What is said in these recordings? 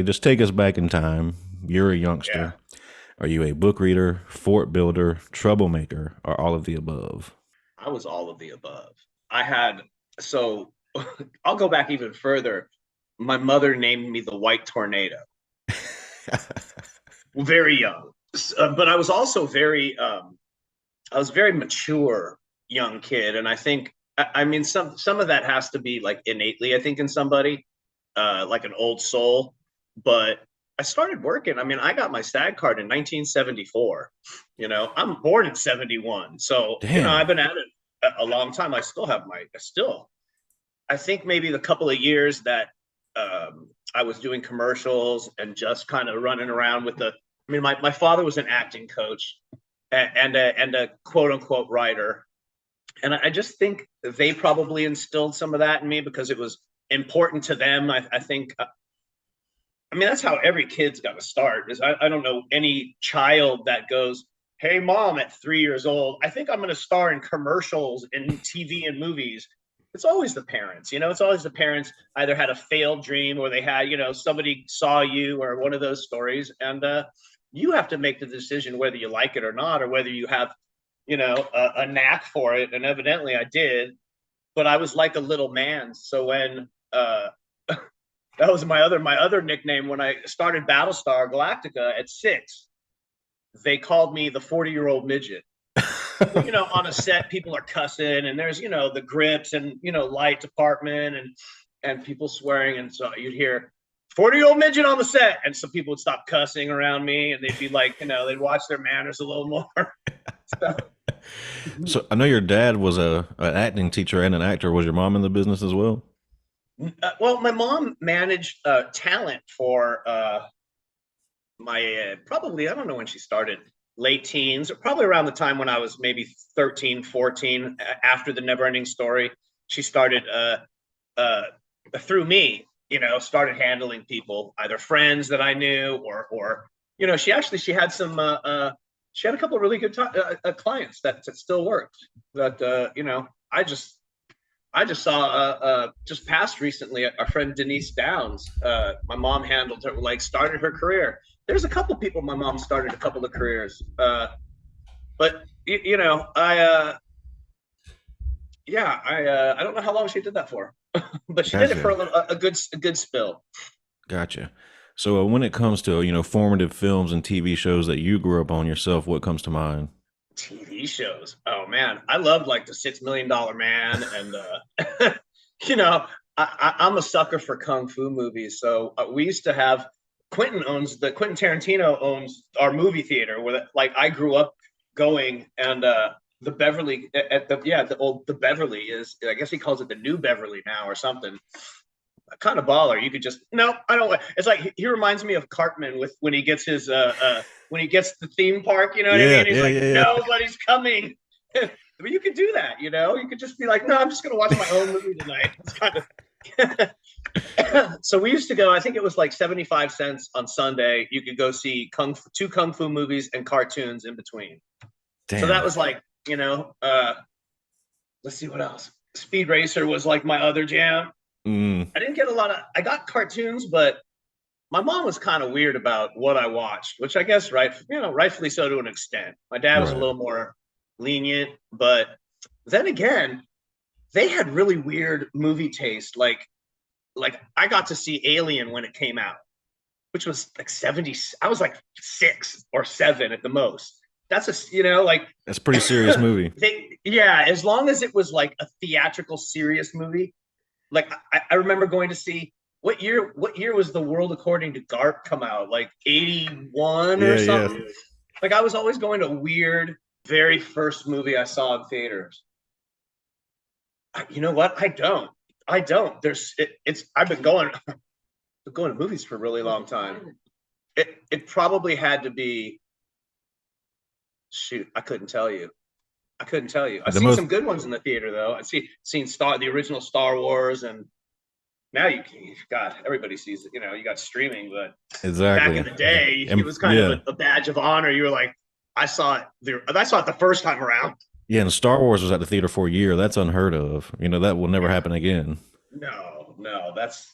Just take us back in time. You're a Yeah, youngster. Are you a book reader, fort builder, troublemaker, or all of the above? I was all of the above. I had, so I'll go back even further. My mother named me the White Tornado, very young. But I was also I was very mature young kid. And I think, I mean, some of that has to be like innately, I think, in somebody, like an old soul. But I started working. I mean, I got my SAG card in 1974. I'm born in 71. So, I've Damn. been at it a long time. I think maybe the couple of years that I was doing commercials and just kind of running around I mean, my father was an acting coach and a quote unquote writer. And I just think they probably instilled some of that in me because it was important to them. I think, I mean, that's how every kid's got to start. I don't know any child that goes, "Hey, mom," at 3 years old, I think I'm going to star in commercials and TV and movies. It's always the parents. It's always the parents either had a failed dream or they had, somebody saw you or one of those stories. And you have to make the decision whether you like it or not, or whether you have, a knack for it. And evidently I did, but I was like a little man. So when, that was my other nickname when I started Battlestar Galactica at 6. They called me the 40-year-old midget. On a set, people are cussing, and there's the grips and light department and people swearing, and so you'd hear 40-year-old midget on the set, and some people would stop cussing around me, and they'd be like, they'd watch their manners a little more. So, So I know your dad was an acting teacher and an actor. Was your mom in the business as well? well, my mom managed talent for my probably, I don't know when she started, late teens, or probably around the time when I was maybe 13, 14, after the Never Ending Story. She started uh, through me, started handling people, either friends that I knew or she had she had a couple of really good clients that still worked. That I just saw just passed recently our friend Denise Downs. My mom handled her, like started her career. There's a couple people my mom started a couple of careers. But I yeah, I don't know how long she did that for, but she did it for Gotcha. a good spill. Gotcha. So when it comes to formative films and TV shows that you grew up on yourself, what comes to mind? TV shows. Oh man, I loved like the $6 Million Man, and you know, I'm a sucker for kung fu movies. So we used to have Quentin Tarantino owns our movie theater where like I grew up going, and the Beverly at the Beverly is, I guess he calls it the New Beverly now or something. Kind of baller. You could just no, I don't. It's like he reminds me of Cartman with when he gets the theme park. You know what I Yeah, mean? He's yeah, like, yeah, nobody's coming. But you could do that. You could just be like, no, I'm just gonna watch my own movie tonight. It's kind of. So we used to go. I think it was like 75 cents on Sunday. You could go see two kung fu movies and cartoons in between. So that Damn. was like, let's see what else. Speed Racer was like my other jam. Mm, I didn't get a lot of. I got cartoons, but my mom was kind of weird about what I watched, which I guess rightfully so to an extent. My dad was a right. little more lenient, but then again, they had really weird movie taste. Like I got to see Alien when it came out, which was like 70. I was like 6 or 7 at the most. That's like That's a pretty serious movie. yeah, as long as it was like a theatrical serious movie. Like I remember going to see what year was The World According to Garp come out? Like 81 or Yeah, yeah. something. Like I was always going to weird very first movie I saw in theaters. You know what? I don't. It's I've been going to movies for a really long time. It probably had to be, shoot, I couldn't tell you. I couldn't tell you. I've The seen most some good ones in the theater though. I've seen the original Star Wars, and now God, everybody sees it. You got streaming, but back in exactly. the day, it And was kind of yeah, a badge of honor. You were like, I saw it the first time around. yeah. And Star Wars was at the theater for a year. That's unheard of. That will never Yeah, happen again. no, that's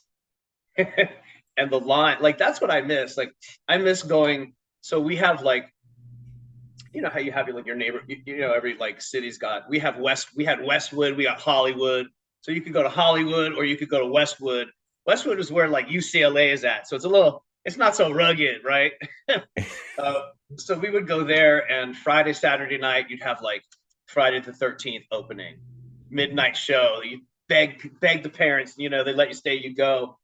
and the line, like that's what I miss. Like I miss going. So we have like, you know how you have like your neighbor, you know, every like city's got. We had Westwood, we got Hollywood. So you could go to Hollywood or you could go to Westwood. Westwood is where like UCLA is at, so it's a little, it's not so rugged, right? uh, so we would go there, and Friday, Saturday night, you'd have like Friday the 13th opening, midnight show. You beg the parents, you know, they let you stay, you go.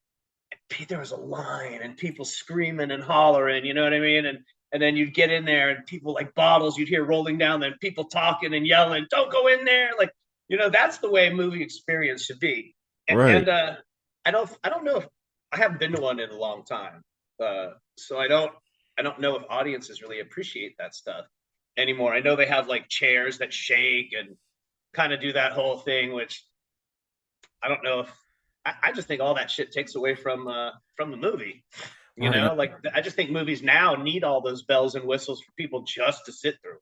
There was a line and people screaming and hollering, you know what I mean? And then you'd get in there and people like bottles you'd hear rolling down, then people talking and yelling, "Don't go in there!" Like, you know, that's the way a movie experience should be. Right. I don't know if I haven't been to one in a long time, so I don't know if audiences really appreciate that stuff anymore. I know they have like chairs that shake and kind of do that whole thing, which I don't know if I just think all that shit takes away from the movie. You Right. know, like I just think movies now need all those bells and whistles for people just to sit through.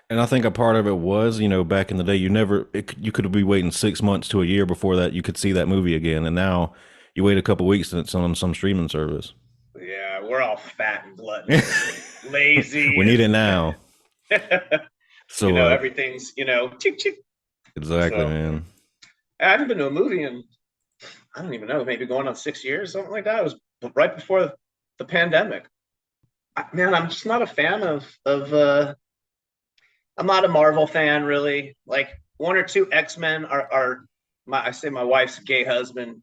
And I think a part of it was, back in the day, you could be waiting 6 months to a year before that you could see that movie again. And now you wait a couple weeks and it's on some streaming service. Yeah, we're all fat and gluttonous and lazy, We need it now. and you So, know everything's, you know, tick tick. exactly, So man. I haven't been to a movie in, I don't even know, maybe going on 6 years, something like that. It was right before the pandemic. Man, I'm just not a fan of. I'm not a Marvel fan really. Like one or two X-Men are my, I say my wife's gay husband.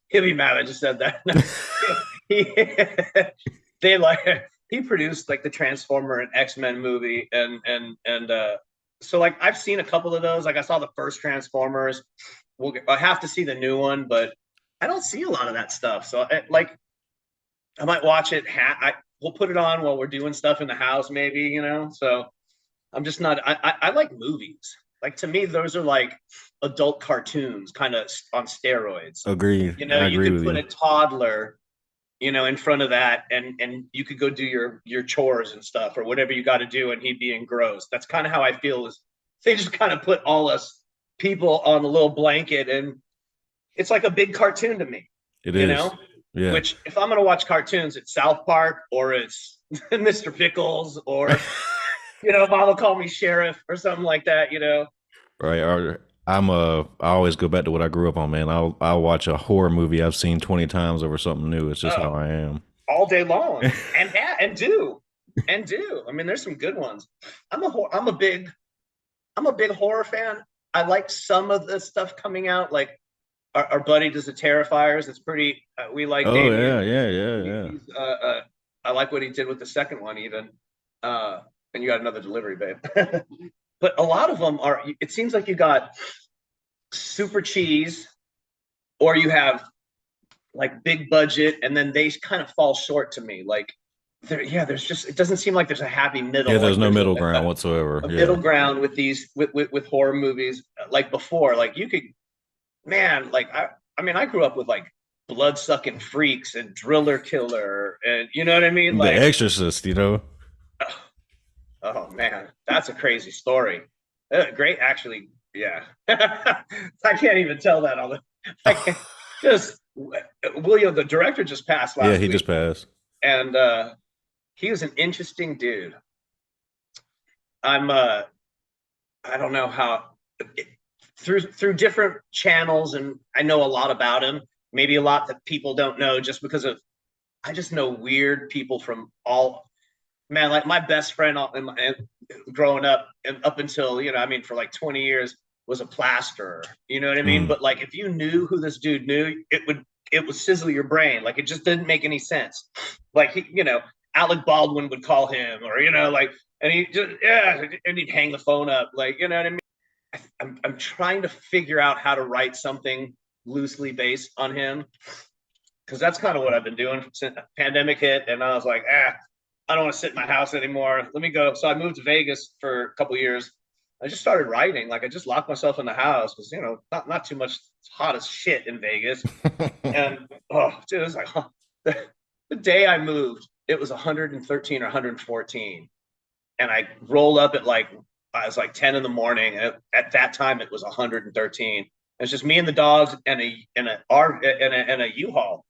He'll be mad I just said that. he, they like he produced like the Transformer and X-Men movie, and so like I've seen a couple of those. Like I saw the first Transformers. I have to see the new one, but I don't see a lot of that stuff. So like I might watch it. We'll put it on while we're doing stuff in the house, maybe, you know. So I'm just not. I like movies. Like to me, those are like adult cartoons, kind of on steroids. Agreed. You know, I you agree could with put you. a toddler, you know, in front of that, and you could go do your chores and stuff or whatever you got to do, and he'd be engrossed. That's kind of how I feel. Is they just kind of put all us people on a little blanket, and it's like a big cartoon to me. It You is. know, Yeah. which if I'm gonna watch cartoons, it's South Park or it's Mr. Pickles or you know, Mama call me sheriff or something like that, you know. Right. I always go back to what I grew up on, man. I'll watch a horror movie I've seen 20 times over something new. It's just how Oh, I am. all day long. And do. I mean, there's some good ones. I'm a big horror fan. I like some of the stuff coming out. Like our buddy does the Terrifiers. It's pretty. We like Oh yeah, Damien. yeah, yeah, yeah. He's I like what he did with the second one even. Uh, and you got another delivery, babe. But a lot of them are. It seems like you got super cheese, or you have like big budget, and then they kind of fall short to me. Like yeah, there's just it doesn't seem like there's a happy Yeah, middle. there's Like no there's middle ground whatsoever. a middle Yeah. ground with these with horror movies like before. Like you could, man, like I mean I grew up with like blood sucking freaks and driller killer, and you know what I mean. The Like Exorcist. oh, oh man, that's a crazy story. Great, actually, yeah. I can't even tell that on the. I can't just William, the director, just passed Yeah, last he week, just passed. and he was an interesting dude. I'm I don't know how through different channels, and I know a lot about him. Maybe a lot that people don't know, just because of I just know weird people from all man. Like my best friend growing up, and up until you know, I mean, for like 20 years, was a plasterer. You know what I mean? Mm. But like, if you knew who this dude knew, it would sizzle your brain. Like it just didn't make any sense. Like he, you know, Alec Baldwin would call him, or you know, like, and he just yeah, and he'd hang the phone up, like you know what I mean. I'm trying to figure out how to write something loosely based on him because that's kind of what I've been doing since the pandemic hit, and I was like, I don't want to sit in my house anymore. Let me go. So I moved to Vegas for a couple years. I just started writing. Like I just locked myself in the house because you know not too much. It's hot as shit in Vegas, and oh, dude, it was like the day I moved, it was 113 or 114, and I rolled up at like I was like 10 in the morning. And at that time, it was 113. It's just me and the dogs and a U-Haul.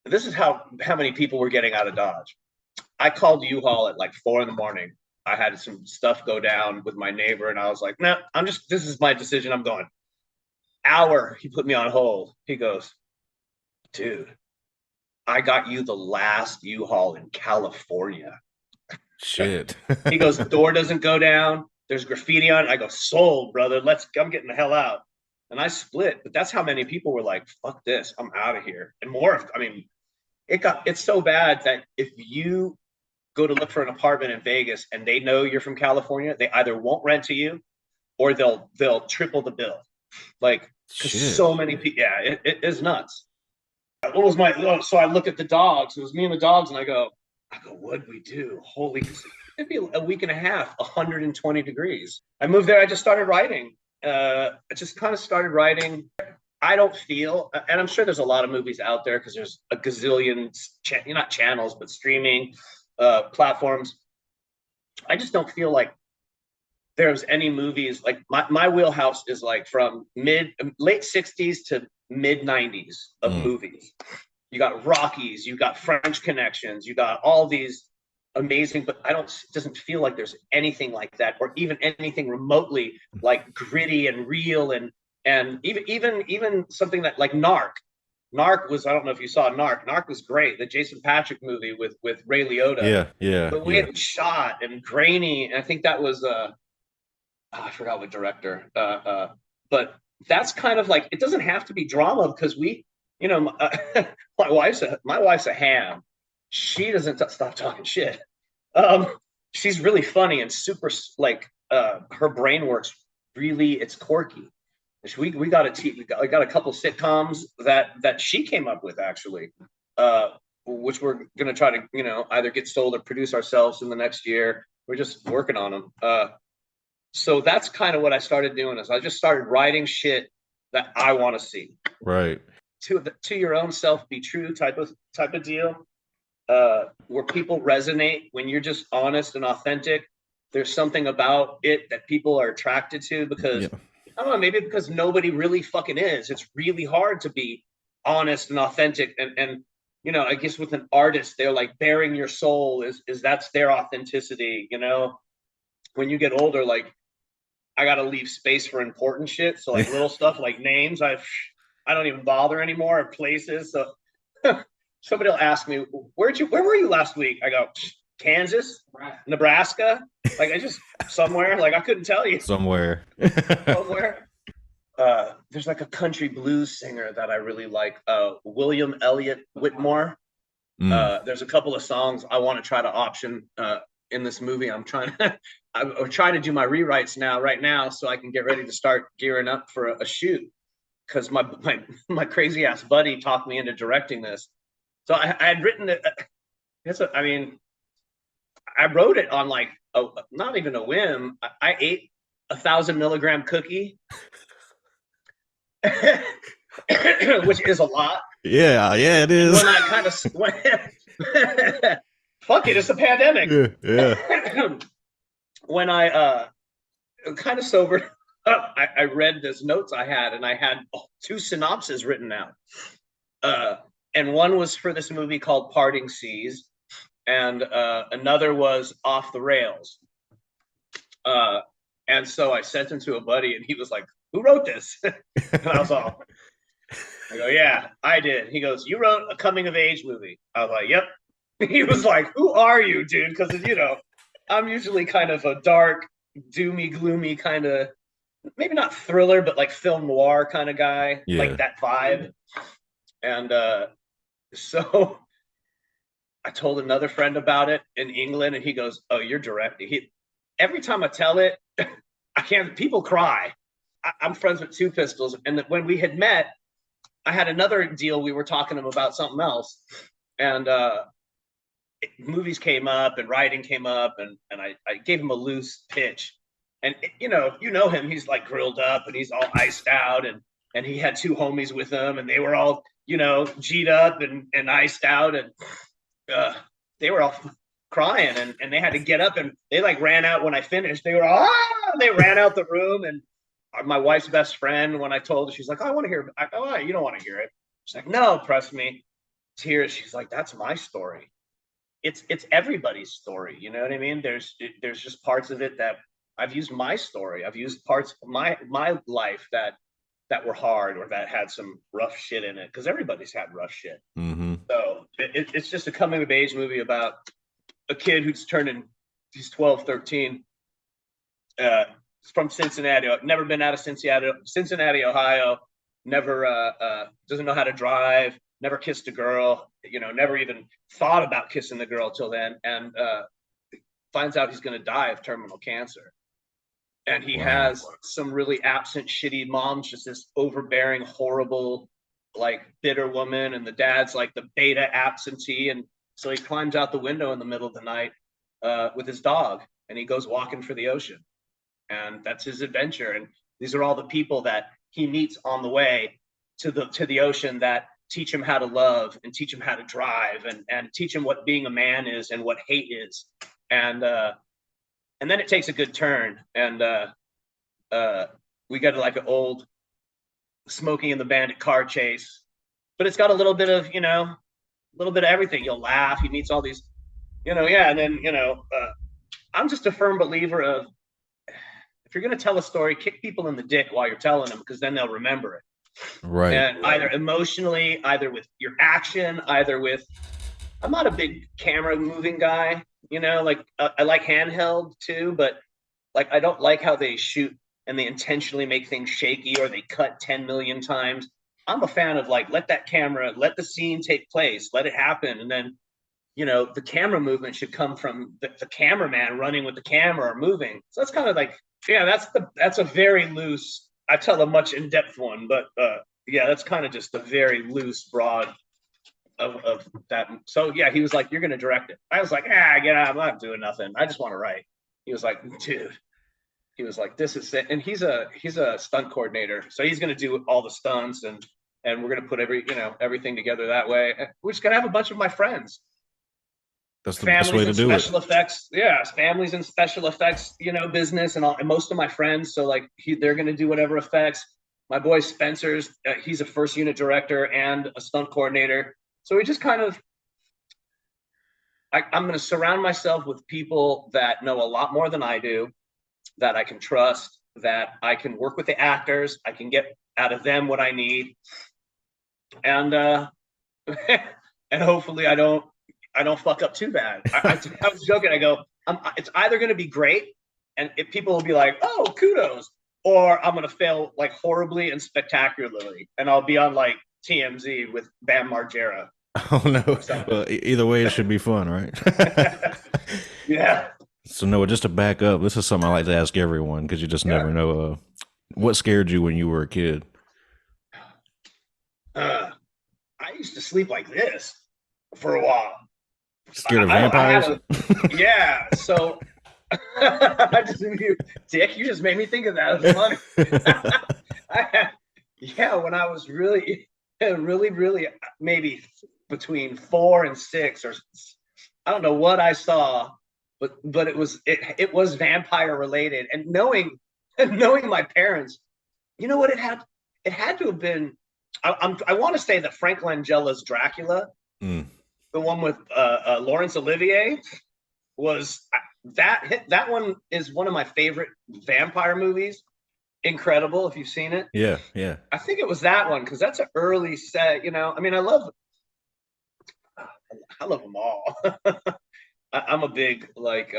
this is how many people were getting out of Dodge. I called U-Haul at like 4 in the morning. I had some stuff go down with my neighbor, and I was like, "No, I'm just. This is my decision. I'm going." Hour, he put me on hold. He goes, "Dude, I got you the last U-Haul in California." Shit. He goes, "Door doesn't go down. There's graffiti on it." I go, "Sold, brother. I'm getting the hell out." And I split, but that's how many people were like, "Fuck this, I'm out of here." And more. I mean, it's so bad that if you go to look for an apartment in Vegas and they know you're from California, they either won't rent to you or they'll triple the bill. Like, because Shit. so many people, yeah, it is nuts. What was my? Oh, so I look at the dogs. It was me and the dogs, and I go, what'd we do? Holy, it'd be a week and a half, 120 degrees. I moved there. I just started writing. I just kind of started writing. I don't feel, and I'm sure there's a lot of movies out there because there's a gazillion, not channels, but streaming platforms. I just don't feel like there's any movies like my wheelhouse is like from late 60s to mid 90s of movies. You got Rockies, you got French Connections, you got all these amazing, but it doesn't feel like there's anything like that, or even anything remotely like gritty and real, and even something that like Narc. Narc was, I don't know if you saw Narc. Narc was great. The Jason Patric movie with Ray Liotta. Yeah, yeah, The way yeah. it was shot and grainy, and I think that was I forgot what director. But that's kind of like, it doesn't have to be drama because my wife's a ham. She doesn't stop talking shit. Um, she's really funny and super like her brain works really. It's quirky. We got I got a couple sitcoms that she came up with actually, which we're gonna try to either get sold or produce ourselves in the next year. We're just working on them. So that's kind of what I started doing is I just started writing shit that I want to see. Right. To your own self, be true type of deal. Where people resonate when you're just honest and authentic. There's something about it that people are attracted to because Yeah. I don't know, maybe because nobody really fucking is. It's really hard to be honest and authentic. And I guess with an artist, they're like bearing your soul is that's their authenticity. When you get older, like I got to leave space for important shit. So like little stuff like names, I don't even bother anymore, or places. So somebody will ask me, where were you last week? I go, Kansas, Nebraska. Like I just somewhere, like I couldn't tell you Somewhere. somewhere. There's like a country blues singer that I really like, William Elliott Whitmore. There's a couple of songs I want to try to option in this movie. I'm trying to do my rewrites right now, so I can get ready to start gearing up for a shoot. Because my crazy ass buddy talked me into directing this. So I had written it. I mean, I wrote it on like not even a whim. I ate 1,000 milligram cookie, which is a lot. Yeah, yeah, it is. When I kind of fuck it, it's a pandemic. Yeah, yeah. When I kind of sobered up, I read this notes I had, and I had 2 synopses written out. And one was for this movie called Parting Seas, and another was Off the Rails. And so I sent him to a buddy, and he was like, "Who wrote this?" And I was all, I go, "Yeah, I did." He goes, "You wrote a coming of age movie?" I was like, "Yep." He was like, "Who are you, dude?" Because I'm usually kind of a dark, doomy, gloomy kind of, maybe not thriller, but like film noir kind of guy, Yeah. like that vibe. And so I told another friend about it in England, and he goes, "Oh, you're directing." Every time I tell it, I can't. People cry. I'm friends with Two Pistols, and when we had met, I had another deal. We were talking to him about something else, and movies came up and writing came up, and I gave him a loose pitch. And you know him, he's like grilled up and he's all iced out, and he had 2 homies with him, and they were all G'd up and iced out, and they were all crying, and they had to get up, and they like ran out when I finished. They were all they ran out the room, and my wife's best friend, when I told her, she's like, "Oh, I want to hear." I go, "Oh, you don't want to hear it." She's like, "No, trust me." tears. She's like, "That's my story." It's everybody's story. You know what I mean? There's just parts of it that I've used my story. I've used parts of my life that were hard or that had some rough shit in it, because everybody's had rough shit. Mm-hmm. So it's just a coming of age movie about a kid who's turning, he's 12, 13, from Cincinnati, never been out of Cincinnati, Ohio, never doesn't know how to drive, never kissed a girl, never even thought about kissing the girl till then, and finds out he's going to die of terminal cancer. And he Wow. has some really absent, shitty mom, just this overbearing, horrible, like bitter woman, and the dad's like the beta absentee, and so he climbs out the window in the middle of the night with his dog, and he goes walking for the ocean, and that's his adventure. And these are all the people that he meets on the way to the ocean that teach him how to love and teach him how to drive and teach him what being a man is and what hate is. And then it takes a good turn, and we got like an old Smoking in the Bandit car chase, but it's got a little bit of everything. You'll laugh. He meets all these, yeah, and then I'm just a firm believer of, if you're going to tell a story, kick people in the dick while you're telling them, because then they'll remember it. Right. And either emotionally, either with your action, either with, I'm not a big camera moving guy, like I like handheld too, but like I don't like how they shoot and they intentionally make things shaky or they cut 10 million times. I'm a fan of like, let the scene take place, let it happen. And then, the camera movement should come from the cameraman running with the camera or moving. So that's kind of like, yeah, that's a very loose, I tell a much in-depth one, but yeah, that's kind of just a very loose, broad of that. So yeah, he was like, "You're gonna direct it." I was like, get out, I'm not doing nothing. I just want to write. He was like, "Dude," he was like, "This is it." And he's a stunt coordinator, so he's gonna do all the stunts, and we're gonna put everything together that way. We're just gonna have a bunch of my friends, That's the best way families to in do it. special effects. Yeah, families in special effects, business, and most of my friends. So like they're gonna do whatever effects. My boy Spencer's, he's a first unit director and a stunt coordinator. So we just kind of, I'm going to surround myself with people that know a lot more than I do, that I can trust, that I can work with the actors, I can get out of them what I need, and and hopefully I don't fuck up too bad. I was joking. I go, it's either going to be great, and people will be like, "Oh, kudos," or I'm going to fail like horribly and spectacularly, and I'll be on like TMZ with Bam Margera Oh no. or something. Well, either way, it should be fun, right? Yeah. So Noah, just to back up, this is something I like to ask everyone because you just Yeah. never know. What scared you when you were a kid? Uh, I used to sleep like this for a while. Scared of I had vampires? a, yeah. So I just, Dick, you just made me think of that. It's funny. Yeah, when I was really, really, really, maybe between 4 and 6, or I don't know what I saw, but it was vampire related. And knowing my parents, you know what it had to have been. I want to say that Frank Langella's Dracula, Mm. the one with Laurence Olivier, was that one is one of my favorite vampire movies. Incredible, if you've seen it. Yeah, yeah. I think it was that one, because that's an early set. I mean, I love them all. I'm a big like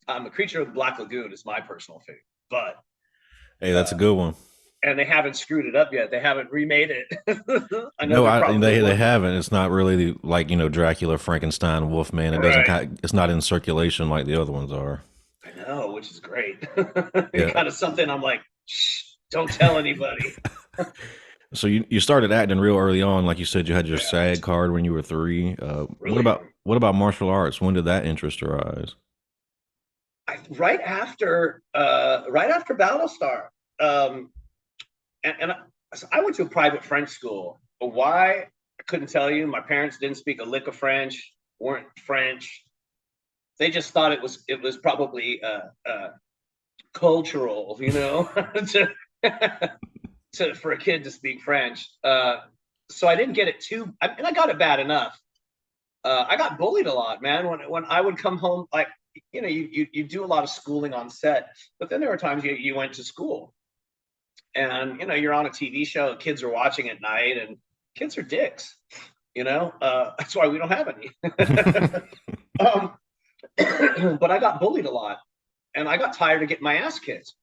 I'm a Creature of the Black Lagoon is my personal favorite, but Hey, that's a uh, good one. and they haven't screwed it up yet. They haven't remade it. I know No, they're probably they working. haven't. It's not really like Dracula, Frankenstein, Wolfman. It doesn't. Right. It's not in circulation like the other ones are. I know, which is great. Yeah. Kind of something I'm like, shh, don't tell anybody. So you started acting real early on, like you said. You had your Yeah, SAG card when you were 3. What really young. about martial arts? When did that interest arise? Right after Battlestar, um, and I went to a private French school. But why? I couldn't tell you. My parents didn't speak a lick of French, weren't French. They just thought it was probably cultural, to, for a kid to speak French. so I didn't get it too, and I got it bad enough. I got bullied a lot, man. When I would come home, like, you do a lot of schooling on set, but then there were times you went to school, and you're on a TV show, kids are watching at night, and kids are dicks. That's why we don't have any. um, but I got bullied a lot, and I got tired of getting my ass kicked.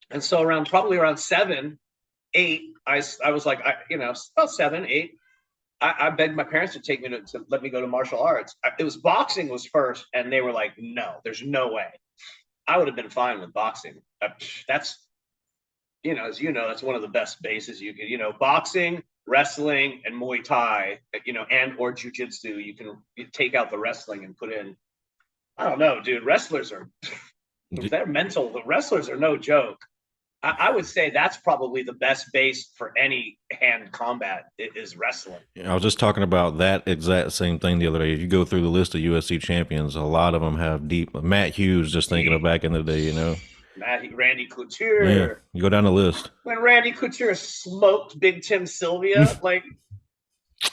And so probably around 7, 8, I was like, about 7, 8. I begged my parents to take me to let me go to martial arts. It was boxing was first, and they were like, no, there's no way. I would have been fine with boxing. That's, as that's one of the best bases you could, boxing, wrestling, and Muay Thai, and or jujitsu. You take out the wrestling and put in, I don't know, dude. Wrestlers are, they're mental. The wrestlers are no joke. I would say that's probably the best base for any hand combat is wrestling. I was just talking about that exact same thing the other day. If you go through the list of UFC champions, a lot of them have deep. Matt Hughes, just thinking of back in the day, Randy Yeah, Couture. you go down the list. When Randy Couture smoked Big Tim Sylvia, like, and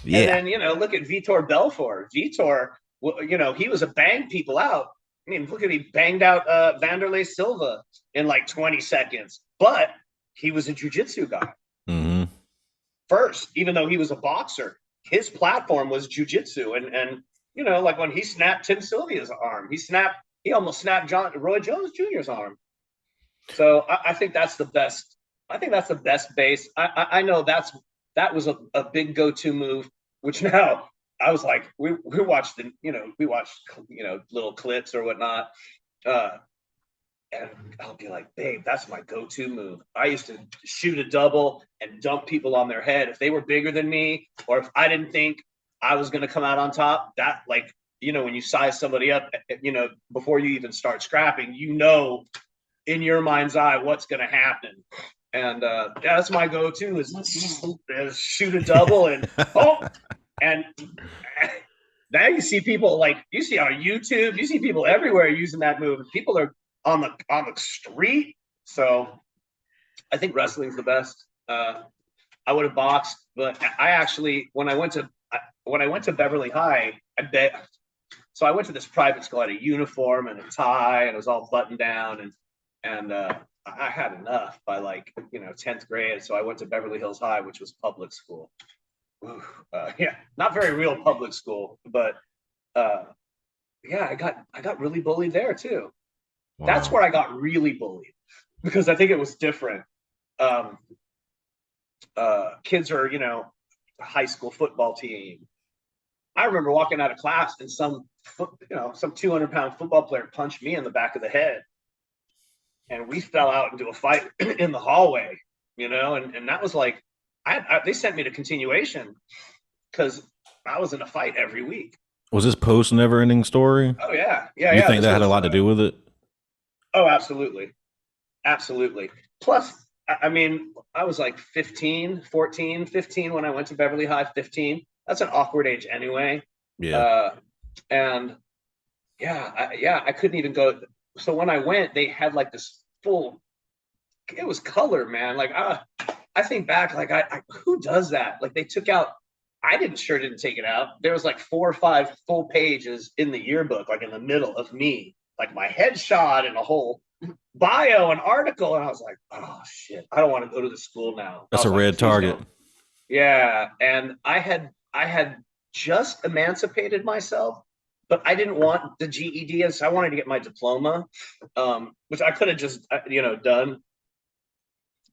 Yeah. then look at Vitor Belfort. Vitor, he was a bang people out. I mean, look at he banged out Vanderlei Silva in like 20 seconds, but he was a jiu-jitsu guy Mm-hmm. first, even though he was a boxer. His platform was jiu-jitsu, and like when he snapped Tim Sylvia's arm, he almost snapped Roy Jones Jr.'s arm. So I think that's the best. I think that's the best base. I know that was a big go-to move. Which now I was like, we watched little clips or whatnot, and I'll be like, babe, that's my go-to move. I used to shoot a double and dump people on their head if they were bigger than me, or if I didn't think I was going to come out on top. That, like, when you size somebody up, before you even start scrapping, in your mind's eye what's going to happen. And that's my go-to is shoot a double and and now you see people, like, you see on YouTube, you see people everywhere using that move. People are on the street. So I think wrestling's the best. I would have boxed, but I actually when I went to Beverly High, so I went to this private school. I had a uniform and a tie, and it was all buttoned down, and I had enough by 10th grade. So I went to Beverly Hills High, which was public school. Yeah, not very real public school, but yeah, I got really bullied there too. Wow. That's where I got really bullied because I think it was different. Kids are, high school football team. I remember walking out of class and some 200-pound football player punched me in the back of the head, and we fell out into a fight in the hallway, and that was like, they sent me to continuation because I was in a fight every week. Was this post Never Ending Story? Oh yeah, You think that had a lot to do with it? Oh, absolutely, absolutely. Plus, I mean, I was like 15, 14, 15 when I went to Beverly High. 15. That's an awkward age anyway. Yeah. And yeah, I couldn't even go. So when I went, they had like this full. It was color, man. Like I think back, like who does that? Like they took out. I didn't take it out. There was like 4 or 5 full pages in the yearbook, like in the middle of me, like my headshot and a whole bio and article. And I was like, oh shit, I don't want to go to the school now. That's a red target. Yeah. And I had just emancipated myself, but I didn't want the GED. So I wanted to get my diploma, which I could have just, done.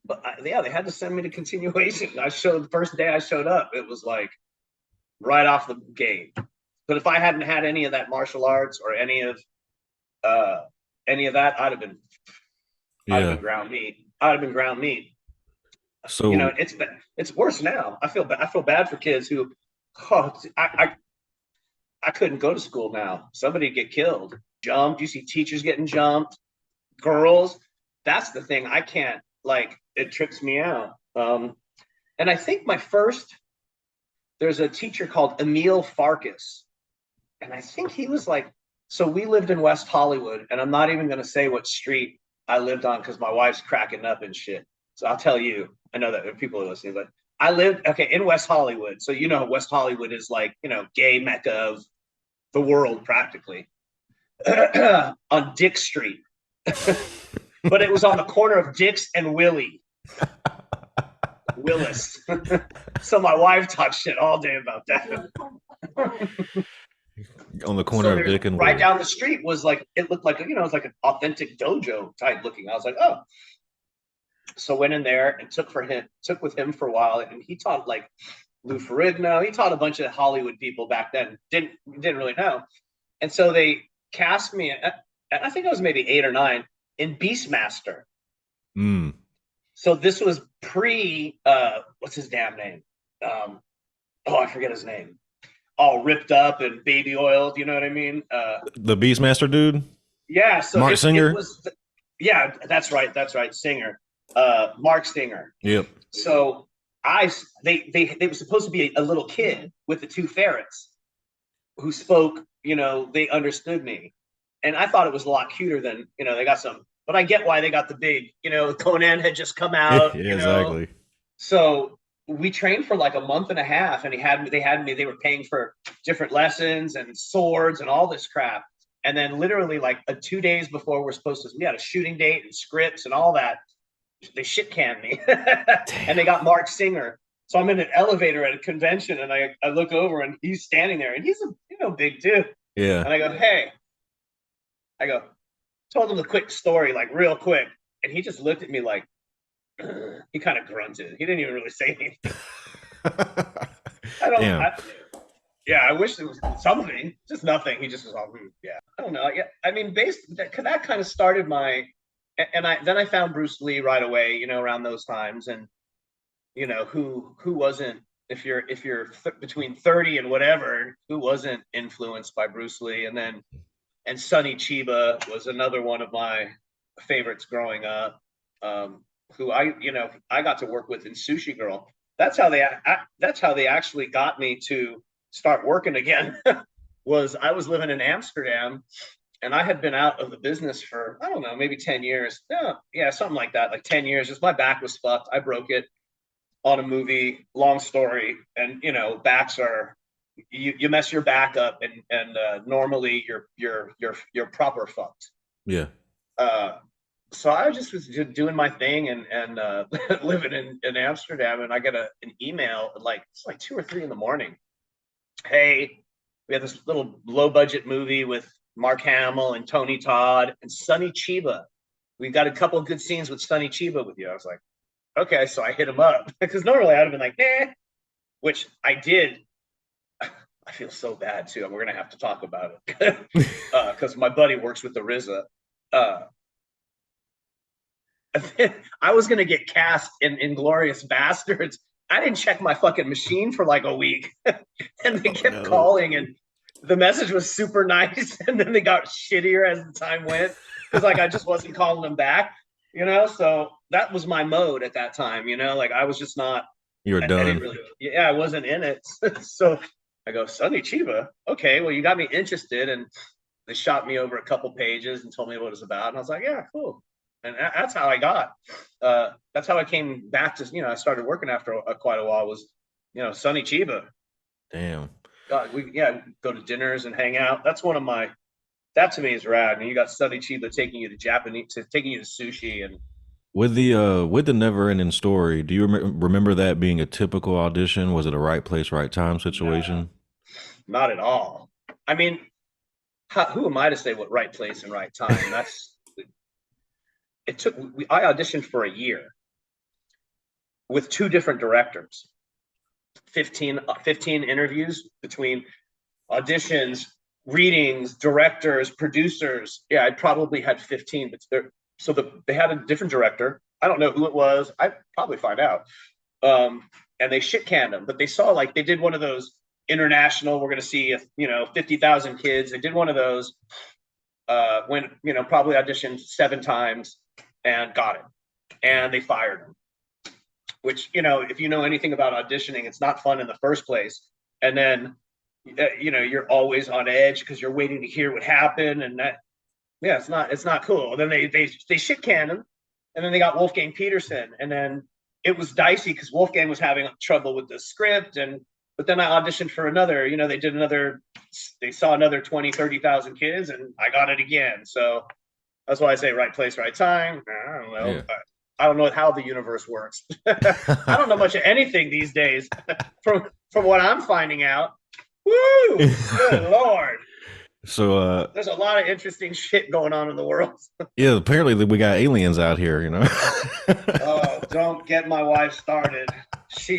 But yeah, they had to send me to continuation. The first day I showed up, it was like right off the gate. But if I hadn't had any of that martial arts or any of that, I'd have been ground meat. I'd have been ground meat. So it's worse now. I feel bad for kids who, I couldn't go to school now. Somebody get killed, jumped. You see teachers getting jumped, girls. That's the thing. I can't. Like, it trips me out. And I think there's a teacher called Emil Farkas. And I think he was like, so we lived in West Hollywood, and I'm not even going to say what street I lived on because my wife's cracking up and shit. So I'll tell you, I know that people are listening, but I lived okay in West Hollywood, so you know West Hollywood is like gay mecca of the world practically on Dick Street, but it was on the corner of Dick's and Willis. So my wife talked shit all day about that. On the So corner of there's Dick and right Willie. down the street was like it looked like it's like an authentic dojo type looking. I was like, oh, so went in there and took with him for a while, and he taught like Lou Ferrigno. He taught a bunch of Hollywood people back then. Didn't really know, and so they cast me. I think I was maybe 8 or 9 in Beastmaster. Mm. So this was pre what's his damn name? Oh, I forget his name. All ripped up and baby oiled. You know what I mean? The Beastmaster dude, Yeah. So Mark it Singer. was. Yeah, that's right. That's right. Singer, Mark Singer. Yep. So they were supposed to be a little kid with the two ferrets who spoke. They understood me, and I thought it was a lot cuter than they got some. But I get why they got the big. Conan had just come Yeah, out. exactly. So we trained for like a month and a half, and they had me. They were paying for different lessons and swords and all this crap. And then literally like 2 days before we're supposed to, we had a shooting date and scripts and all that. They shit canned me, and they Damn. got Mark Singer. So I'm in an elevator at a convention, and I look over, and he's standing there, and he's a big dude. Yeah. And I go, hey, I go, told him the quick story, like real quick, and he just looked at me like he kind of grunted. He didn't even really say anything. I don't. Damn. Yeah, I wish there was something, just nothing. He just was all, yeah. I don't know. Yeah, I mean, that kind of started my, and I found Bruce Lee right away. Around those times, and who wasn't if you're between 30 and whatever, who wasn't influenced by Bruce Lee, and Sonny Chiba was another one of my favorites growing up. Who I got to work with in Sushi Girl. That's how they actually got me to start working again. Was I was living in Amsterdam, and I had been out of the business for I don't know, maybe 10 years. Yeah, something like that, like 10 years. Just my back was fucked. I broke it on a movie. Long story, and backs are you mess your back up, and normally you're proper fucked. Yeah. Uh, so I just was doing my thing and living in Amsterdam, and I get an email like it's like 2 or 3 in the morning. Hey, we have this little low budget movie with Mark Hamill and Tony Todd and Sonny Chiba. We've got a couple of good scenes with Sonny Chiba with you. I was like, okay, so I hit him up because normally I'd have been like, nah, which I did. I feel so bad too. We're gonna have to talk about it because my buddy works with the RZA. Uh, I was gonna get cast in Inglorious Bastards. I didn't check my fucking machine for like a week, and they Oh kept no. calling, and the message was super nice, and then they got shittier as the time went because like I just wasn't calling them back, So that was my mode at that time, like I was just not. You're I didn't done. really. Yeah, I wasn't in it, so I go Sonny Chiba. Okay, well you got me interested, and they shot me over a couple pages and told me what it was about, and I was like, yeah, cool. And that's how I got. That's how I came back to. I started working after quite a while. Was Sonny Chiba. Damn. We go to dinners and hang out. That's one of my. That to me is rad. And you got Sonny Chiba taking you to taking you to sushi, and With the never ending story, do you remember that being a typical audition? Was it a right place, right time nah, situation? not at all. I mean, who am I to say what right place and right time? It took. I auditioned for a year with two different directors. 15 interviews between auditions, readings, directors, producers. Yeah, I probably had 15, but they had a different director. I don't know who it was. I probably find out. And they shit canned them, but they saw like they did one of those international. We're going to see 50,000 kids. They did one of those when probably auditioned 7 times and got it, and they fired him. Which if you know anything about auditioning, it's not fun in the first place, and then you're always on edge because you're waiting to hear what happened, and that it's not cool. And then they shit canned him, and then they got Wolfgang Peterson, and then it was dicey because Wolfgang was having trouble with the script, and but then I auditioned for another. They saw another 20, 30,000 kids, and I got it again. So that's why I say right place, right time. I don't know. Yeah. I don't know how the universe works. I don't know much of anything these days. From what I'm finding out. Woo! Good Lord. So There's a lot of interesting shit going on in the world. yeah, apparently we got aliens out here, you know. Oh, don't get my wife started. She,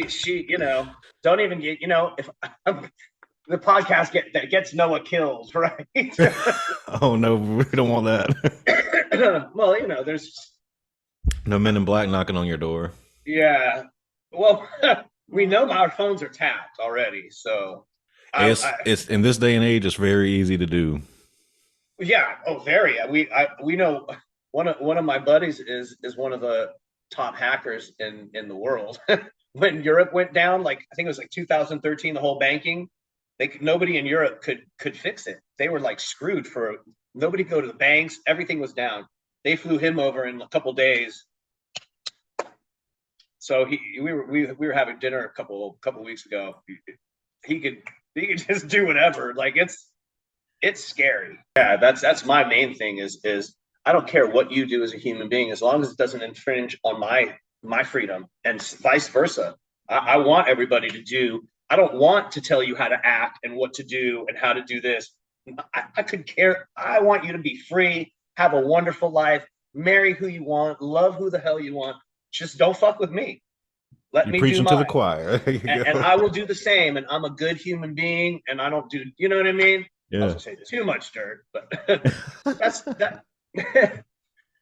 don't even get, if the podcast that gets Noah killed, right? Oh no, we don't want that. Well, there's, No men in black knocking on your door. yeah. Well, we know our phones are tapped already, so It's in this day and age, it's very easy to do. yeah. Oh, very. We know one of my buddies is one of the top hackers in the world. When Europe went down, like I think it was like 2013, the whole banking, nobody in Europe could fix it. They were like screwed for nobody could go to the banks. Everything was down. They flew him over in a couple days. So we were having dinner a couple weeks ago. He could just do whatever. Like it's scary. Yeah, that's my main thing is I don't care what you do as a human being as long as it doesn't infringe on my freedom and vice versa. I want everybody to do. I don't want to tell you how to act and what to do and how to do this. I could care. I want you to be free, have a wonderful life, marry who you want, love who the hell you want. Just don't fuck with me. Let You're me do preaching to the mine. choir. And I will do the same. And I'm a good human being and I don't do, you know what I mean? I was Yeah. gonna say too much dirt, but that's that.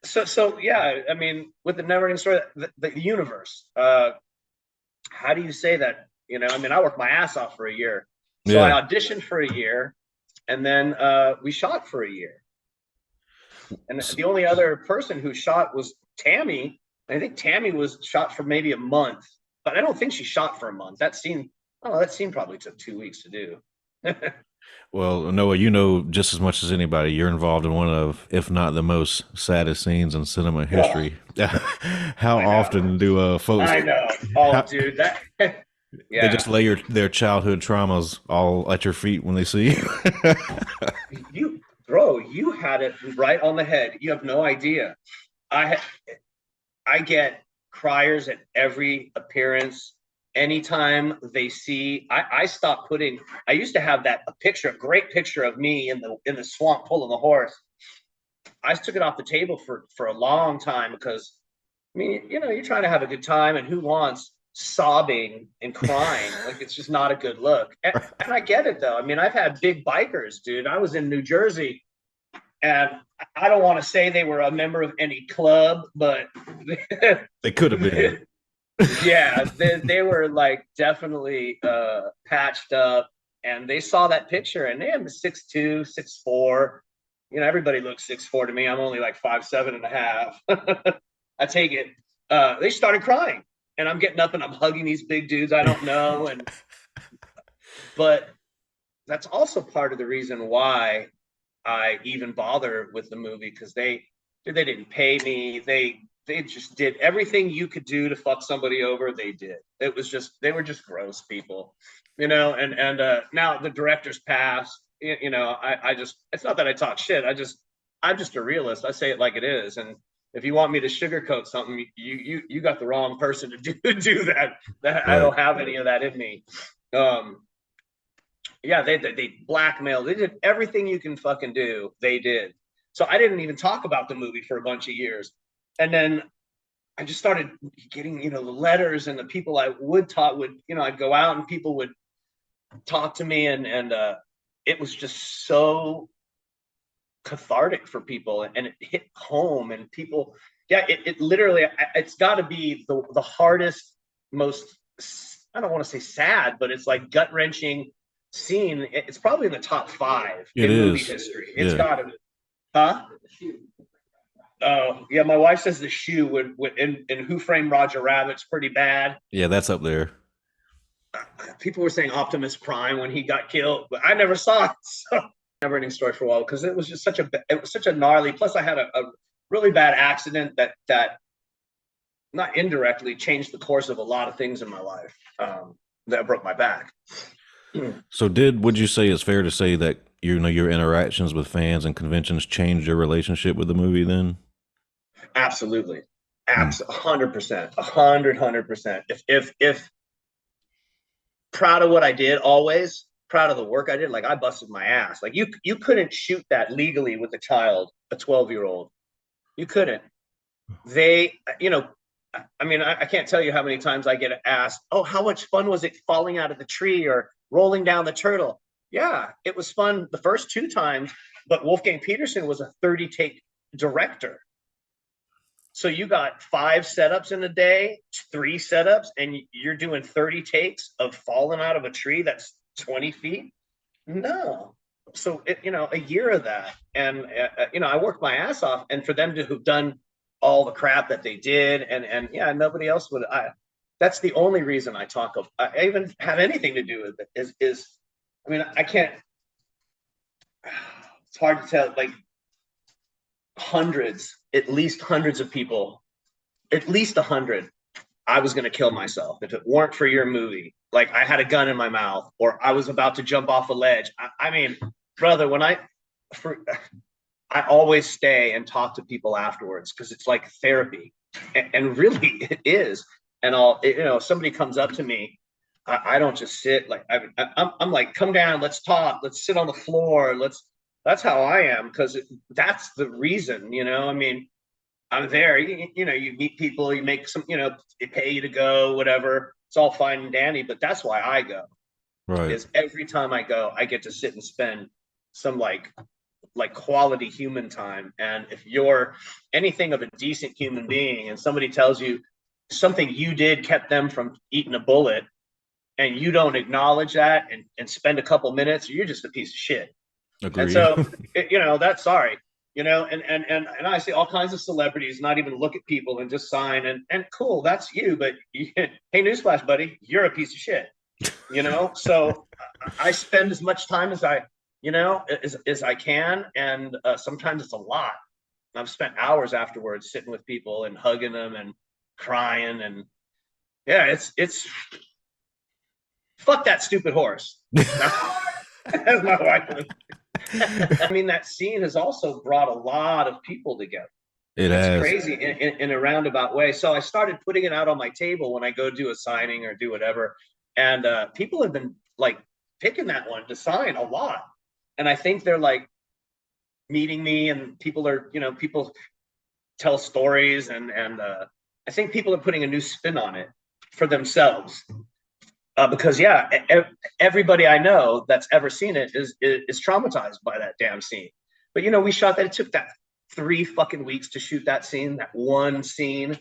So yeah, I mean, with the never-ending story, the universe. How do you say that? I mean, I worked my ass off for a year, so I Yeah. auditioned for a year, and then we shot for a year. And the only other person who shot was Tammy. I think Tammy was shot for maybe a month, but I don't think she shot for a month. That scene probably took 2 weeks to do. Well, Noah, you know just as much as anybody. You're involved in one of, if not the most saddest scenes in cinema Oh, history. How I know. often do folks I know. Oh, how, dude, that. they just Yeah. lay their childhood traumas all at your feet when they see you? Bro, you had it right on the head. You have no idea. I I get criers at every appearance. Anytime they see, I stop putting. I used to have a great picture of me in the swamp pulling the horse. I took it off the table for a long time because I mean, you're trying to have a good time, and who wants sobbing and crying? Like it's just not a good look. And I get it though. I mean, I've had big bikers, dude. I was in New Jersey, and I don't want to say they were a member of any club, but They could have been. yeah, they were like definitely patched up, and they saw that picture, and they had 6'2", 6'4". Everybody looks 6'4" to me. I'm only like 5'7.5". I take it. They started crying, and I'm getting up and I'm hugging these big dudes I don't know, but that's also part of the reason why I even bother with the movie because they didn't pay me. They just did everything you could do to fuck somebody over. They did. They were just gross people, And now the director's passed. I just it's not that I talk shit. I'm just a realist. I say it like it is. And if you want me to sugarcoat something, you got the wrong person to do that. That I Right. don't have any of that in me. Um, yeah, they blackmailed. They did everything you can fucking do. They did. So I didn't even talk about the movie for a bunch of years, and then I just started getting the letters and the people I would talk would I'd go out and people would talk to me and it was just so cathartic for people and it hit home and people it literally it's got to be the hardest most I don't want to say sad but it's like gut-wrenching scene. It's probably in the top 5 It in movie is. history. It's Yeah. got to. Huh? Oh yeah, my wife says the shoe would in Who Framed Roger Rabbit's pretty bad. Yeah, that's up there. People were saying Optimus Prime when he got killed, but I never saw it. So never ending story for a while because it was just such a gnarly. Plus, I had a really bad accident that not indirectly, changed the course of a lot of things in my life, that broke my back. So, would you say it's fair to say that your interactions with fans and conventions changed your relationship with the movie? Then, Absolutely. mm. 100%, 100%. If proud of what I did, always proud of the work I did. Like I busted my ass. Like you couldn't shoot that legally with a child, a 12-year-old. You couldn't. They, I mean, I can't tell you how many times I get asked, "Oh, how much fun was it falling out of the tree or rolling down the turtle?" Yeah, it was fun the first two times, but Wolfgang Peterson was a 30 take director. So you got 5 setups in a day, 3 setups, and you're doing 30 takes of falling out of a tree that's 20 feet. No. So, a year of that. And, I worked my ass off. And for them to have done all the crap that they did, and yeah, nobody else would. That's the only reason I even have anything to do with it I mean, I can't, it's hard to tell, like at least hundreds of people, at least 100, I was going to kill myself if it weren't for your movie. Like I had a gun in my mouth or I was about to jump off a ledge. I mean, brother, I always stay and talk to people afterwards because it's like therapy, and really it is. And if somebody comes up to me, I don't just sit like I'm like, come down, let's talk, let's sit on the floor, That's how I am because that's the reason. I mean, I'm there. You meet people, you make some, they pay you to go, whatever. It's all fine and dandy, but that's why I go. Right. Is every time I go, I get to sit and spend some like quality human time. And if you're anything of a decent human being, and somebody tells you something you did kept them from eating a bullet, and you don't acknowledge that and spend a couple minutes, you're just a piece of shit. And Agreed. so, that's sorry. And I see all kinds of celebrities not even look at people and just sign and cool, that's you. But hey, newsflash, buddy, you're a piece of shit. So I spend as much time as as I can, and sometimes it's a lot. I've spent hours afterwards sitting with people and hugging them and crying, and yeah, it's fuck that stupid horse. As my wife. I mean, that scene has also brought a lot of people together. It It's has. crazy in a roundabout way. So I started putting it out on my table when I go do a signing or do whatever. And people have been like picking that one to sign a lot. And I think they're like meeting me, and people are, people tell stories, and I think people are putting a new spin on it for themselves. Because yeah, everybody I know that's ever seen it is traumatized by that damn scene. But we shot that. It took that 3 fucking weeks to shoot that scene, that one scene,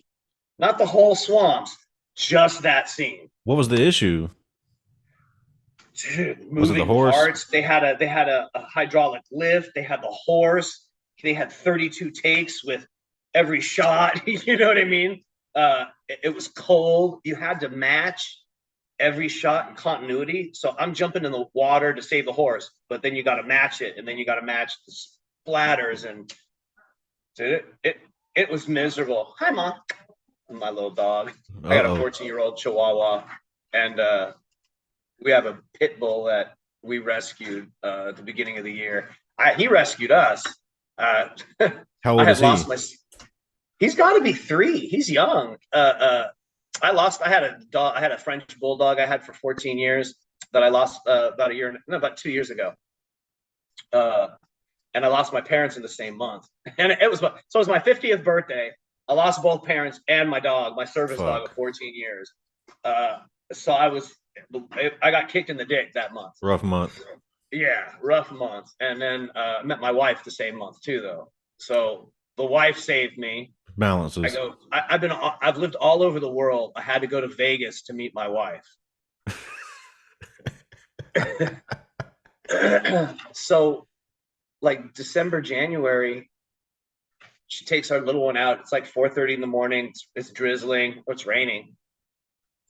not the whole swamps, just that scene. What was the issue? Dude, Was it the moving horse? parts. They had a hydraulic lift. They had the horse. They had 32 takes with every shot. You know what I mean? It was cold. You had to match every shot in continuity. So I'm jumping in the water to save the horse, but then you got to match it, and then you got to match the splatters, and it was miserable. Hi, mom, my little dog. Uh I got a oh. 14-year-old Chihuahua, and we have a pit bull that we rescued at the beginning of the year. He rescued us. Uh, How I old had is he? lost my. He's got to be 3. He's young. I had a dog. I had a French bulldog I had for 14 years that I lost about 2 years ago. Uh, and I lost my parents in the same month. And it was my 50th birthday. I lost both parents and my dog, my service dog of Fuck. 14 years. So I got kicked in the dick that month. Rough month. Yeah, rough month. And then met my wife the same month too, though. So the wife saved me. Balances. I've lived all over the world. I had to go to Vegas to meet my wife. So like December, January, she takes our little one out. It's like 4:30 in the morning. It's drizzling, or it's raining.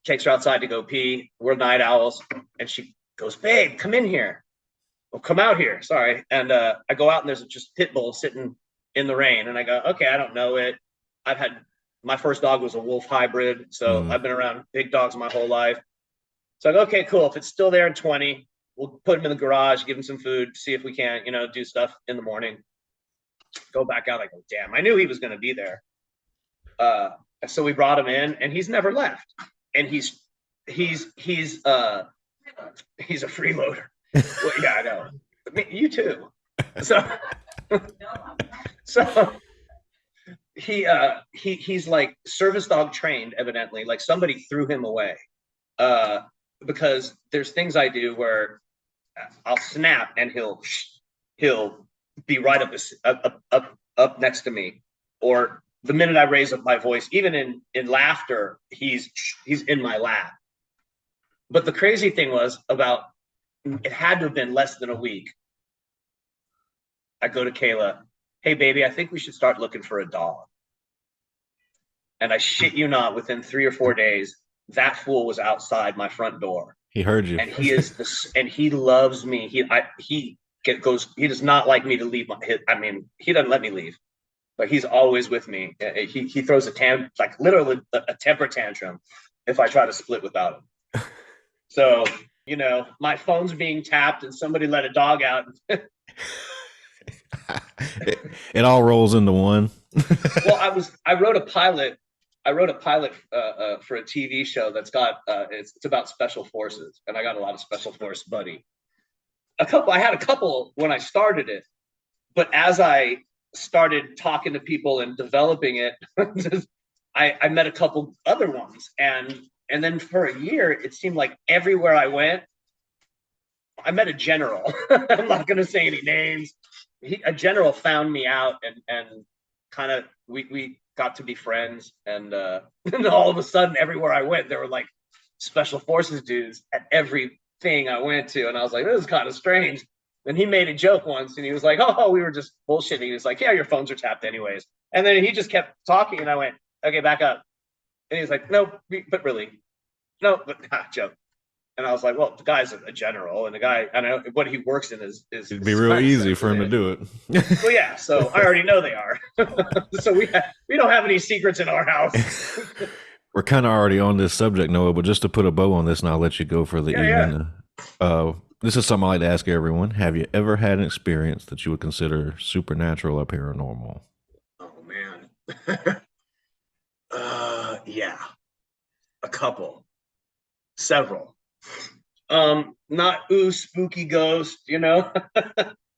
Takes her outside to go pee. We're night owls. And she goes, "Babe, come in here." Well, come out here. Sorry. And I go out, and there's just pit bull sitting in the rain. And I go, okay, I don't know it. I've had my first dog was a wolf hybrid, so Mm. I've been around big dogs my whole life. So I go, okay, cool. If it's still there in 20, we'll put him in the garage, give him some food, see if we can't, do stuff in the morning. Go back out. I go, damn, I knew he was going to be there. Uh, so we brought him in, and he's never left. And he's a freeloader. Well, yeah, I know. I mean, you too. So so he's like service dog trained, evidently. Like somebody threw him away. Because there's things I do where I'll snap and he'll be right up next to me, or the minute I raise up my voice, even in laughter, he's in my lap. But the crazy thing was, it had to have been less than a week. I go to Kayla, hey baby, I think we should start looking for a dog. And I shit you not, within 3 or 4 days, that fool was outside my front door. He heard you. And he loves me. He does not like me to leave. He doesn't let me leave, but he's always with me. He throws like literally a temper tantrum if I try to split without him. So, my phone's being tapped and somebody let a dog out. It all rolls into one. Well, I wrote a pilot for a TV show that's got it's about special forces, and I got a lot of special force buddy. I had a couple when I started it, but as I started talking to people and developing it, I met a couple other ones, and then for a year it seemed like everywhere I went, I met a general. I'm not going to say any names. A general found me out, and kind of we got to be friends, and all of a sudden everywhere I went there were like special forces dudes at everything I went to, and I was like, this is kind of strange. And he made a joke once, and he was like, oh, we were just bullshitting. He was like, yeah, your phones are tapped anyways. And then he just kept talking, and I went, okay, back up. And he was like, no, but really, no, but joke. And I was like, well, the guy's a general, and the guy, I don't know what he works in is it'd be real easy for him to do it. Well, yeah, so I already know they are. So we don't have any secrets in our house. We're kind of already on this subject, Noah, but just to put a bow on this, and I'll let you go for the evening. Yeah. This is something I like to ask everyone. Have you ever had an experience that you would consider supernatural or paranormal? Oh man. Yeah, a couple, several. Not spooky ghost,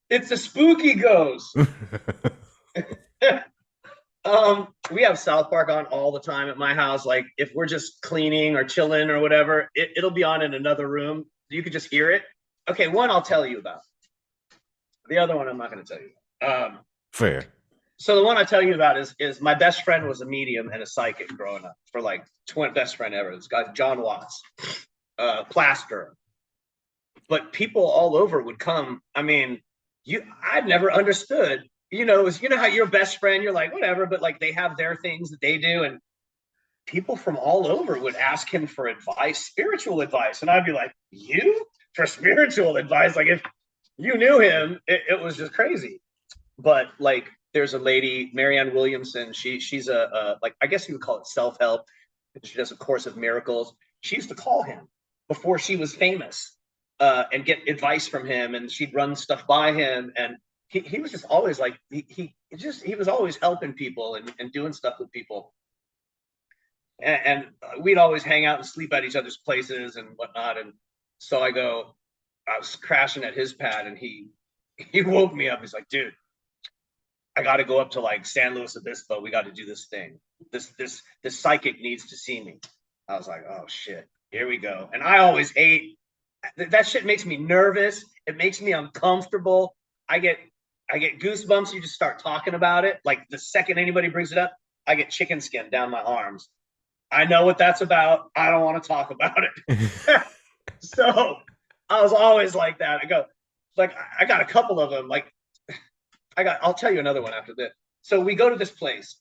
It's a spooky ghost. We have South Park on all the time at my house. Like if we're just cleaning or chilling or whatever, it'll be on in another room. You could just hear it. Okay, one I'll tell you about. The other one I'm not going to tell you. Fair. So the one I tell you about is my best friend was a medium and a psychic growing up, for like best friend ever. This guy John Watts, plaster. But people all over would come. I mean, I'd never understood. How your best friend, you're like, whatever, but like they have their things that they do, and people from all over would ask him for advice, spiritual advice, and I'd be like, you for spiritual advice? Like if you knew him, it was just crazy. But like, there's a lady, Marianne Williamson. She's a like, I guess you would call it self-help. She does a Course of Miracles. She used to call him before she was famous, and get advice from him, and she'd run stuff by him, and he was just always like he was always helping people and doing stuff with people, and we'd always hang out and sleep at each other's places and whatnot. And so I was crashing at his pad, and he woke me up. He's like, dude, I got to go up to like San Luis Obispo. We got to do this thing. This psychic needs to see me. I was like, oh shit, here we go. And I always hate that shit. Makes me nervous. It makes me uncomfortable. I get goosebumps. You just start talking about it. Like the second anybody brings it up, I get chicken skin down my arms. I know what that's about. I don't want to talk about it. So I was always like that. I got a couple of them. Like I'll tell you another one after this. So we go to this place.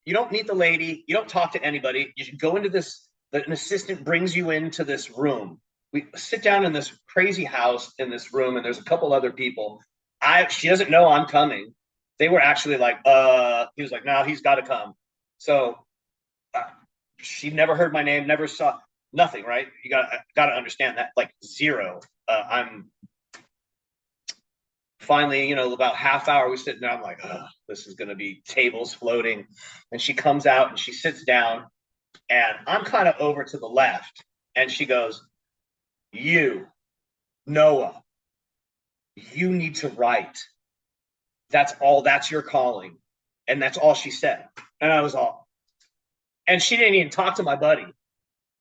You don't meet the lady. You don't talk to anybody. You should go into this. An assistant brings you into this room. We sit down in this crazy house in this room, and there's a couple other people. She doesn't know I'm coming. They were actually like, he was like, no, he's got to come. So she never heard my name, never saw nothing. Right? You got to understand that, like zero. I'm finally, about half hour we sitting there. I'm like, oh, this is going to be tables floating. And she comes out and she sits down, and I'm kind of over to the left, and she goes, "You, Noah, you need to write. That's all. That's your calling." And that's all she said. And I was all, and she didn't even talk to my buddy.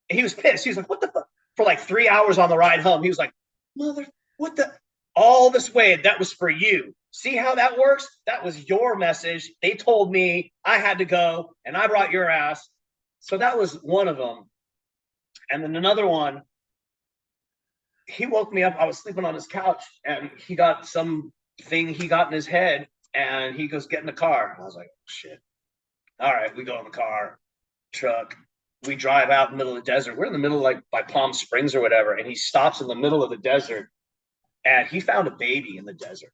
He was pissed. He was like, "What the fuck?" For like 3 hours on the ride home, he was like, "Mother, what the? All this way, that was for you. See how that works? That was your message. They told me I had to go, and I brought your ass." So that was one of them. And then another one, he woke me up. I was sleeping on his couch, and he got some thing he got in his head, and he goes, "Get in the car." And I was like, "Shit." All right, we go in the car, truck. We drive out in the middle of the desert. We're in the middle, like by Palm Springs or whatever, and he stops in the middle of the desert, and he found a baby in the desert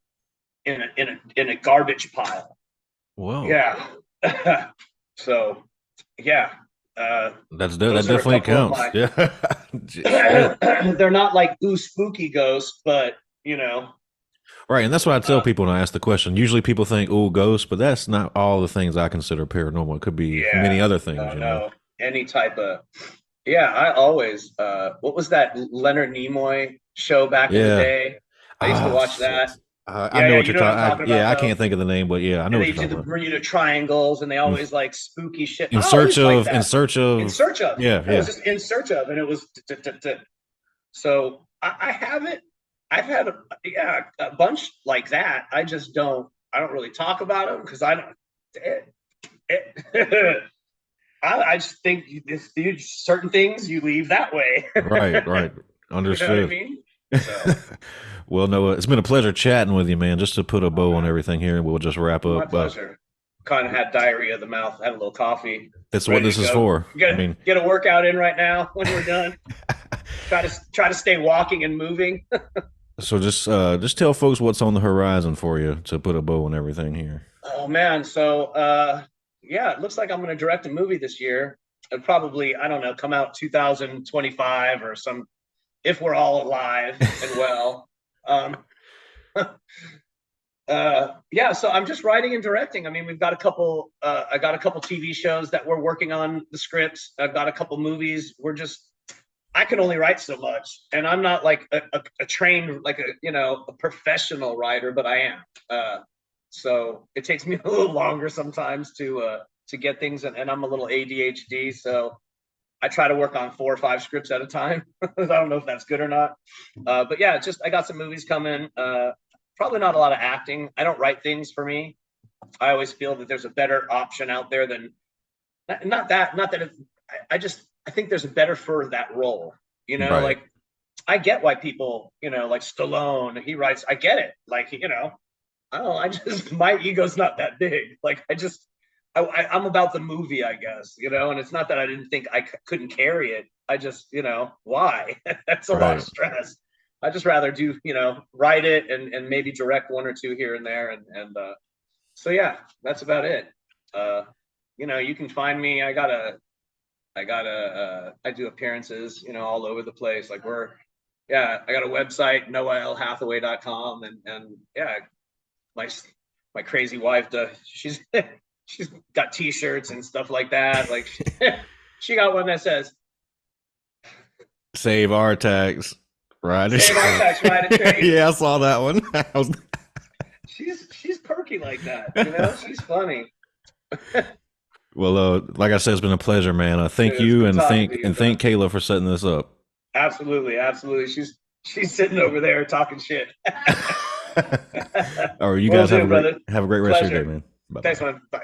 in a garbage pile. Whoa. Yeah. So, yeah. That Those are a definitely couple of counts. my. Yeah. Shit. They're not like ooh spooky ghosts, but Right, and that's what I tell uh, people when I ask the question. Usually people think, "Oh, ghosts," but that's not all the things I consider paranormal. It could be many yeah. other things, No, you know. no. Any type of. Yeah, I always. What was that Leonard Nimoy show back in the Yeah. day? I used to Ah, watch shit. that. I Yeah, know yeah. what You you're know what I'm talking. talking about, Yeah, I though. can't think of the name, but yeah, I know And what they you're do talking the about. Bermuda triangles, and they Mm. always like spooky shit. In I search always like of, in that. search In of, search of. yeah, It was yeah, just in search of, and it was. So I haven't. I've had a bunch like that. I just don't. I don't really talk about them because I don't. It, I just think certain things you leave that way. right, right, You know what I understood. mean? So, Well, Noah, it's been a pleasure chatting with you, man. Just to put a oh bow on man, everything here, and we'll just wrap my up. pleasure. Kind of had diarrhea of the mouth. Had a little coffee. That's what Ready this to is go. for. I Get mean, get a workout in right now when we're done. Try to stay walking and moving. so just tell folks what's on the horizon for you to put a bow on everything here. Oh man, so yeah, it looks like I'm going to direct a movie this year. It'll probably, I don't know, come out 2025 or some, if we're all alive and well. Um, yeah, so I'm just writing and directing. I mean, we've got a couple. I got a couple TV shows that we're working on the scripts. I've got a couple movies. We're just. I can only write so much, and I'm not like a trained, like a professional writer, but I am. So it takes me a little longer sometimes to get things, and I'm a little ADHD, so I try to work on 4 or 5 scripts at a time. I don't know if that's good or not, but yeah, just I got some movies coming. Probably not a lot of acting. I don't write things for me. I always feel that there's a better option out there than not that I just I think there's a better for that role. Right, Like I get why people, like Stallone, he writes. I get it. Like I don't know. I just my ego's not that big. Like I'm about the movie, I guess. And it's not that I didn't think I couldn't carry it. I just why? That's a lot of right. stress. I just rather do write it and maybe direct 1 or 2 here and there and so yeah, that's about it. Uh, you can find me. I do appearances, all over the place. Like yeah, I got a website, noahlhathaway.com, and yeah, my my crazy wife does. She's got T-shirts and stuff like that. Like she got one that says Save our tax, right? "Save our tax, right Atreyu." Yeah, I saw that one. She's perky like that. She's funny. Well, like I said, it's been a pleasure, man. Thank It's you, good and talking to you, thank man. Kayla for setting this up. Absolutely, absolutely. She's sitting over there talking shit. All right, you Will guys do, brother. have a great rest of your day, Pleasure. man. Bye Thanks, bye. man. Bye.